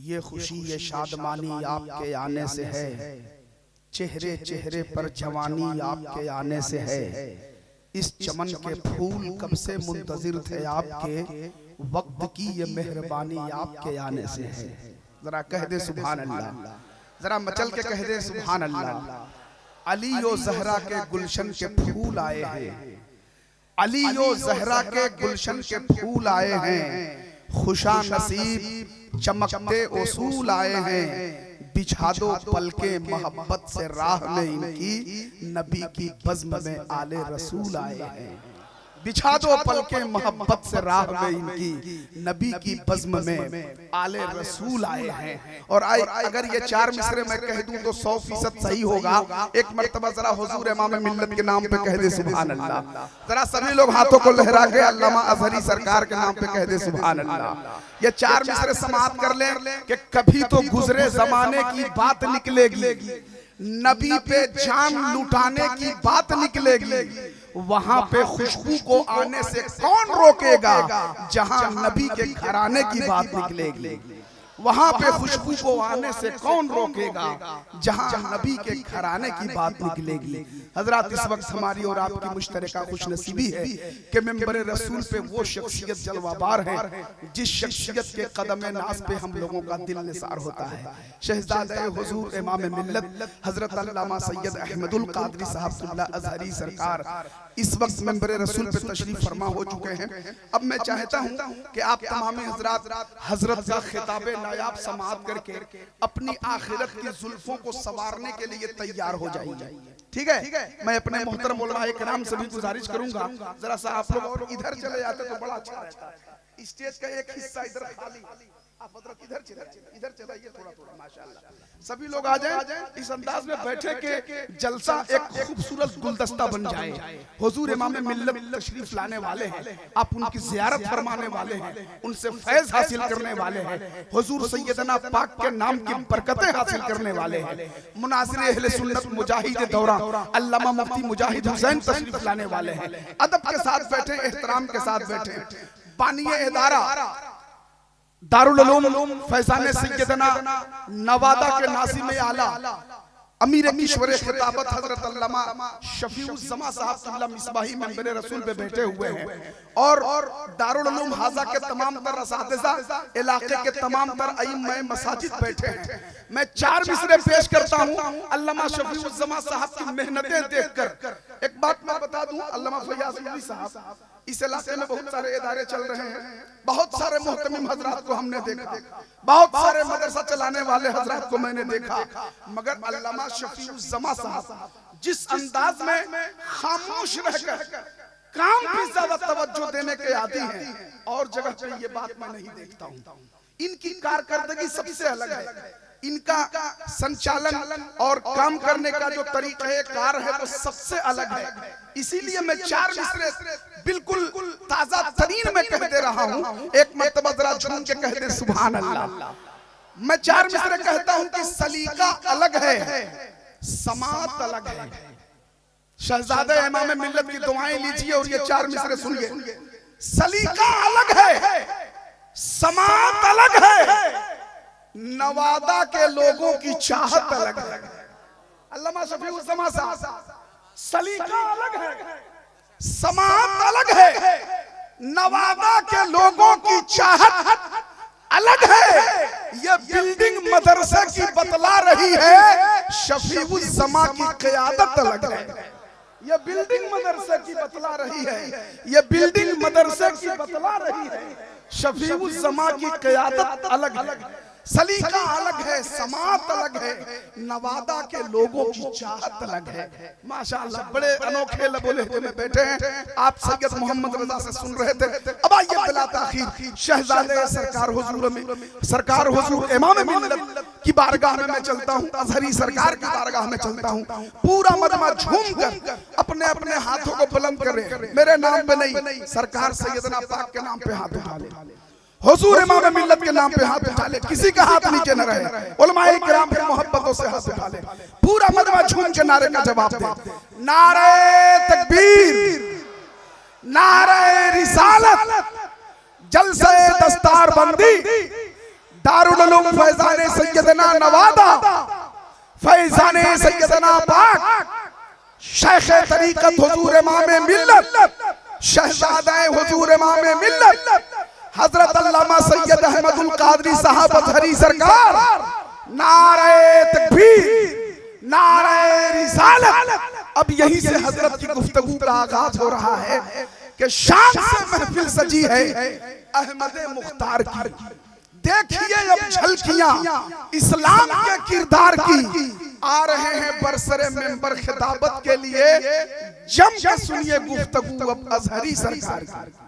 ये खुशी ये शादमानी आपके आने से है, चेहरे चेहरे पर जवानी आपके आने से है। इस चमन के फूल कब से मुंतजिर थे आपके, वक्त की ये मेहरबानी आपके आने से है। जरा कह दे सुभान अल्लाह, जरा मचल के कह दे सुभान अल्लाह। अली ओ जहरा के गुलशन के फूल आए हैं, अली ओ जहरा के गुलशन के फूल आए हैं। खुशा नसीब चमकते उसूल आए हैं, बिछा दो पलके मोहब्बत से राह में इनकी, नबी की बज़्म में आले रसूल आए हैं। बिछा दो पलके मोहब्बत से राह में इनकी, नबी की बज़्म में आले रसूल आए हैं। और अगर ये चार मिसरे मैं कह दूं तो 100% सही होगा। एक मर्तबा जरा हुजूर इमाम मिल्लत के नाम पे कह दे सुभान अल्लाह। जरा सभी लोग हाथों को लहरा के अल्लामा अज़हरी सरकार के नाम पे कह दे सुभान अल्लाह। ये चार मिसरे समाप्त कर ले कि कभी तो गुजरे जमाने की बात निकलेगी, नबी पे जान लुटाने की बात निकलेगी। वहां पे खुशबू को आने से कौन रोकेगा, जहां नबी के घराने की बात निकलेगी। वहां पे खुशबू को आने से कौन रोकेगा, जहां नबी के घराने की बात निकलेगी। हजरत इस वक्त हमारी और आपकी मुश्तरका खुशनसीबी है कि मेंबर रसूल पे वो शख्सियत जलवाबार है जिस शख्सियत के कदम नाज पे हम लोगों का दिल निसार होता है। शहजादे हुजूर इमाम मिल्लत हजरत अल्लामा सैयद अहमदुल कादरी साहब अज़हरी सरकार इस वक्त मेंबर रसूल पे तशरीफ फरमा हो चुके हैं। अब मैं चाहता हूं कि आप तमाम हजरत का खिताब नायाब समाअत करके अपनी आखिरत की जुल्फों को संवारने के लिए तैयार हो जाइए। ठीक है, मैं अपने मोहतरम उलमा इकराम से भी गुजारिश करूंगा, जरा सा आप लोग और इधर चले जाते तो बड़ा अच्छा रहता है। स्टेज का एक हिस्सा इधर खाली, आप इधर चलाइए थोड़ा थोड़ा, माशाअल्लाह सभी लोग आ जाएं। इस अंदाज में बैठे के जलसा एक खूबसूरत गुलदस्ता बन जाए। हुजूर इमाम मिल्लत तशरीफ लाने वाले हैं, आप उनकी ज़ियारत फरमाने वाले हैं, उनसे फैज हासिल करने वाले हैं, हुजूर सैयदना पाक के नाम की बरकतें हासिल करने वाले हैं। मुनाज़िर अहले सुन्नत मुजाहिद दौरा अल्लामा मुफ्ती मुजाहिद हुसैन तशरीफ लाने वाले हैं। अदब के साथ बैठे, एहतराम के साथ बैठे। बानिए इदारा दारुल उलूम फैज़ान सैयदना नवादा के नाज़िम आला अमीर किश्वर खिताबत हजरत अल्लामा शफीउज़्ज़मा साहब क़िबला मिसबाही मेंबर रसूल पे बैठे हुए हैं। और दारुल उलूम हाजा के तमाम तर असातिज़ा, इलाके के तमाम तर अइम्मा मसाजिद बैठे हैं। मैं चार मिसरे पेश करता हूँ अल्लामा शफीउज़्ज़मा साहब की मेहनतें देखकर। एक बात मैं बता दूं, अल्लामा फयाज़ साहब इस इलाके में बहुत सारे इदारे चल रहे हैं, बहुत सारे मोहतमिम हजरात को हमने देखा, बहुत सारे मदरसा चलाने वाले हजरात को मैंने देखा, मगर अल्लामा शफीउज़्ज़मा साहब जिस अंदाज में खामोश रहकर काम पे ज्यादा तवज्जो देने के आदी हैं, और जगह पे ये बात मैं नहीं देखता हूँ। इनकी कारकर्दगी सबसे अलग है, इनका संचालन और काम करने का जो तरीका कार है वो सबसे अलग है। इसीलिए मैं चार मिसरे बिल्कुल ताजा तरीन में कह दे रहा हूँ। एक मर्तबा जरा झूम के कह दे सुभान अल्लाह। मैं चार मिसरे कहता हूँ कि सलीका अलग है, समात अलग है। शहजादे इमाम मिल्लत की दुआएं लीजिए और ये चार मिसरे सुनिए। सलीका अलग है, समात अलग है, नवादा के लोगों की चाहत अलग है। अल्लामा शफीउज़्ज़मा साहब सलीका अलग है, समात अलग है, नवादा के लोगों की चाहत अलग है। ये बिल्डिंग मदरसे की बतला रही है, शफीउज़्ज़मा की क़यादत अलग है। ये बिल्डिंग मदरसे की बतला रही है, ये बिल्डिंग मदरसे की बतला रही है, शफीउज़्ज़मा की क़यादत अलग है। सलीका अलग है, समात अलग है, नवादा के लोगों की चाहत अलग है। माशाअल्लाह बड़े अनोखे लबोलहजे में बैठे हैं। आप सैयद मोहम्मद रजा से सुन रहे थे। अब आइए बिला ताखीर शहजादे सरकार हुजूर इमाम मिल्लत की बारगाह में मैं चलता हूँ, अज़हरी सरकार की बारगाह में चलता हूँ। पूरा मजमा झूम कर अपने अपने हाथों को बुलंद करें, मेरे नाम पे नहीं, सरकार सैयदना पाक के नाम पे हाथ उठा ले, हुजूर इमाम मिल्लत के नाम पे हाथ उठा ले, किसी का हाथ नीचे न रहे, उलमाए किराम के मोहब्बतों से हाथ उठा ले। पूरा मजमा झूम के नारे का जवाब दे, नारे तकबीर, नारे रिसालत, जलसे दस्तार बंदी, दारुल उलूम फैजाने सैयदना नवादा, फैजाने सैयदना पाक, शेख तरीकत हुजूर इमाम मिल्लत, शहजादा हुजूर इमाम मिल्लत हजरत अल्लामा सैयद अहमदुल कादरी साहब अजहरी सरकार, नारे तकबीर, नारे रिसालत। अब यहीं से हजरत की गुफ्तगू का आगाज हो रहा है कि शान से महफिल सजी है अहमद मुख्तार की। देखिए अब झलकियां इस्लाम के किरदार की आ रहे हैं बरसरे मेंबर खिताबत के लिए। जम के सुनिए गुफ्तगू अब अजहरी सरकार की।